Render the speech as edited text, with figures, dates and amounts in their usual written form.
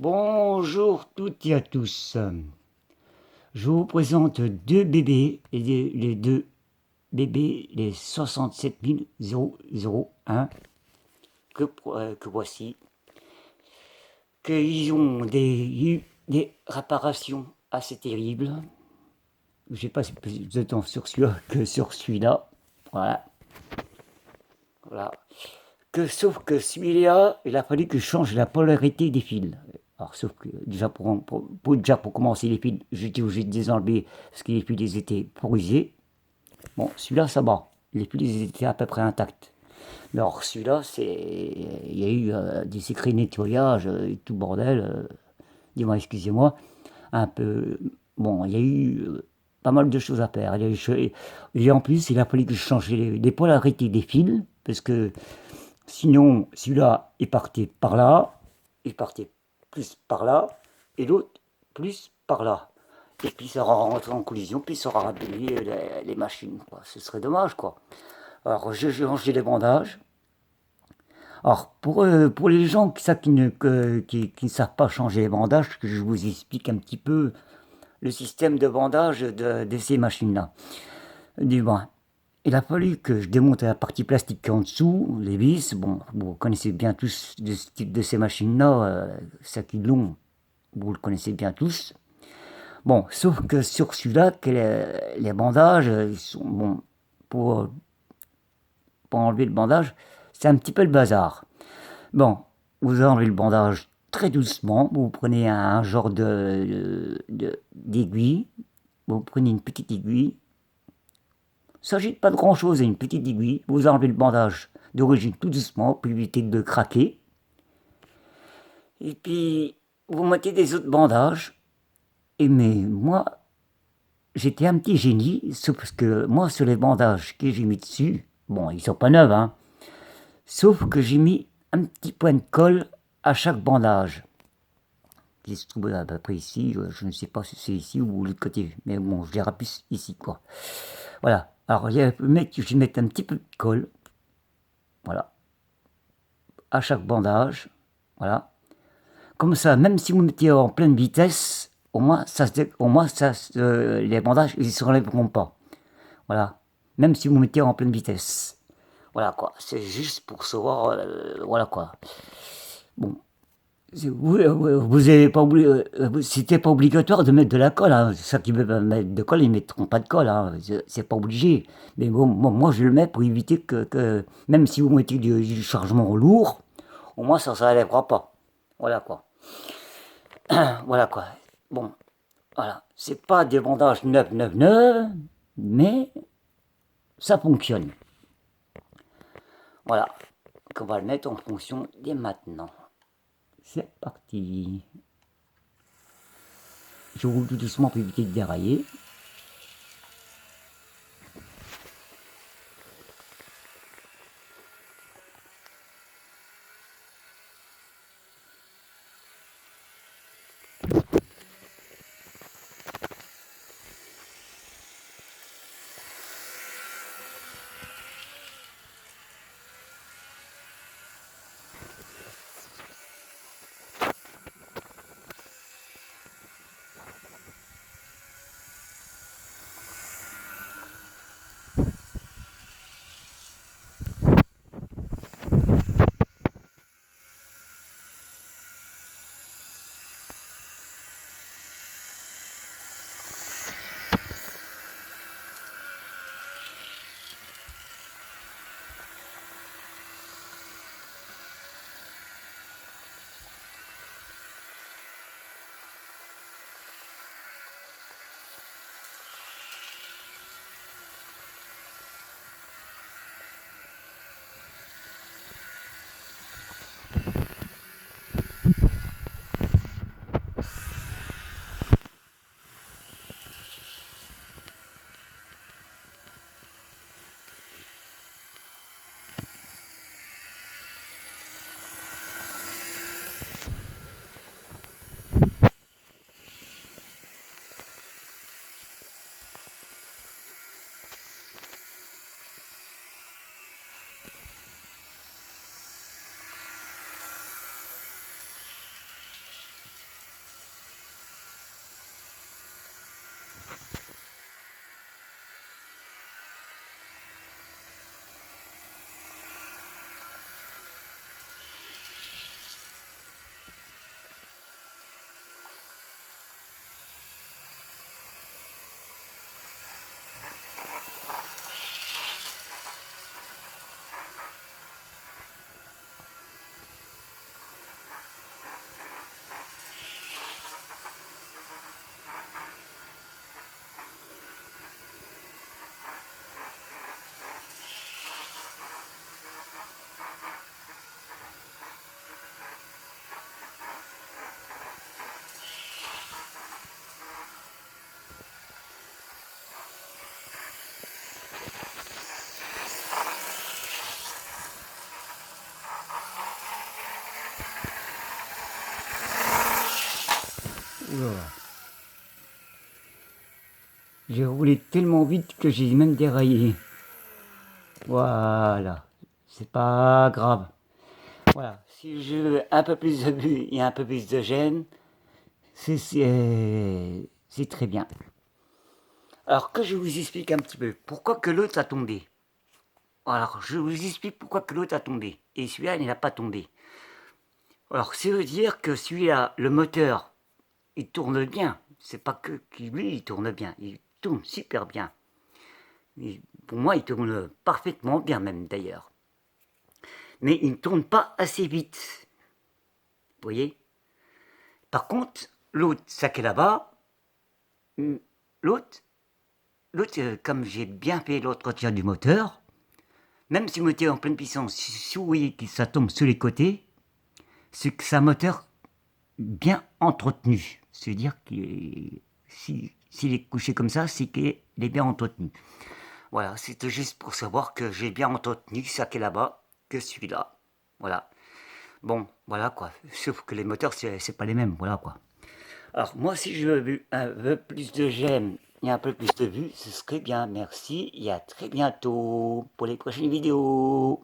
Bonjour toutes et à tous. Je vous présente deux bébés, et les deux bébés, les 67001 que voici, qu'ils ont eu des réparations assez terribles. Je ne sais pas si vous êtes sur celui-là que sur celui-là. Voilà. Voilà. Sauf que celui-là, il a fallu que je change la polarité des fils. Alors, sauf que déjà pour commencer les fils, j'étais obligé de les enlever parce que les fils ils étaient brisés. Bon, celui-là, ça va. Les fils ils étaient à peu près intacts. Mais alors, celui-là, il y a eu des secrets de nettoyage et tout bordel. Dis-moi, excusez-moi. Un peu. Bon, il y a eu pas mal de choses à faire. Et en plus, il a fallu que je change les polarités des fils parce que sinon, celui-là, il partait par là, il partait plus par là, et l'autre plus par là. Et puis ça aura rentré en collision, puis ça aura abîmé les machines, quoi. Ce serait dommage, quoi. Alors, j'ai changé les bandages. Alors, pour les gens qui ne savent pas changer les bandages, que je vous explique un petit peu le système de bandage de ces machines-là. Du moins, il a fallu que je démonte la partie plastique en dessous, les vis. Bon, vous connaissez bien tous de ce type de ces machines-là, ça qui long, vous le connaissez bien tous. Bon, sauf que sur celui-là, que les bandages, ils sont bon pour, pour enlever le bandage, c'est un petit peu le bazar. Bon, vous enlevez le bandage très doucement, vous prenez un genre d'aiguille, vous prenez une petite aiguille. Il ne s'agit pas de grand chose, une petite aiguille. Vous enlevez le bandage d'origine tout doucement pour éviter de craquer. Et puis, vous mettez des autres bandages. Et mais moi, j'étais un petit génie, sauf que moi, sur les bandages que j'ai mis dessus, bon, ils sont pas neufs, hein, sauf que j'ai mis un petit point de colle à chaque bandage. Qui se trouve à peu près ici, je ne sais pas si c'est ici ou l'autre côté, mais bon, je dirais plus ici, quoi. Voilà. Alors, je vais mettre un petit peu de colle, voilà, à chaque bandage, voilà. Comme ça, même si vous mettez en pleine vitesse, au moins les bandages, ils ne se relèveront pas. Voilà. Même si vous mettez en pleine vitesse. Voilà quoi. C'est juste pour savoir. Voilà quoi. Bon. Vous avez pas oublié, c'était pas obligatoire de mettre de la colle. Hein. Ceux qui veulent mettre de colle, ils mettront pas de colle. Hein. C'est pas obligé. Mais bon, moi, je le mets pour éviter que même si vous mettez du chargement lourd, au moins ça ne s'enlèvera pas. Voilà quoi. Voilà quoi. Bon, voilà. C'est pas des bandages neufs, neufs, neufs, mais ça fonctionne. Voilà. On va le mettre en fonction dès maintenant. C'est parti. Je roule tout doucement pour éviter de dérailler. Oula. J'ai roulé tellement vite que j'ai même déraillé. Voilà. C'est pas grave. Voilà. Si je veux un peu plus de but et un peu plus de gêne, c'est très bien. Alors que je vous explique un petit peu pourquoi que l'autre a tombé. Alors je vous explique pourquoi que l'autre a tombé et celui-là il n'a pas tombé. Alors ça veut dire que celui-là, le moteur, il tourne bien. C'est pas que lui il tourne bien, il tourne super bien. Et pour moi il tourne parfaitement bien même d'ailleurs. Mais il ne tourne pas assez vite. Vous voyez. Par contre, l'autre, ça qui est là-bas, l'autre, comme j'ai bien fait l'entretien du moteur, même si le moteur est en pleine puissance, si vous voyez que ça tombe sur les côtés, c'est que c'est un moteur bien entretenu. C'est-à-dire qu'il s'il est couché comme ça, c'est qu'il est bien entretenu. Voilà, c'était juste pour savoir que j'ai bien entretenu ça qui est là-bas, que celui-là. Voilà. Bon, voilà quoi. Sauf que les moteurs, c'est pas les mêmes, voilà quoi. Alors moi, si je veux un peu plus de j'aime et un peu plus de vues, ce serait bien. Merci et à très bientôt pour les prochaines vidéos.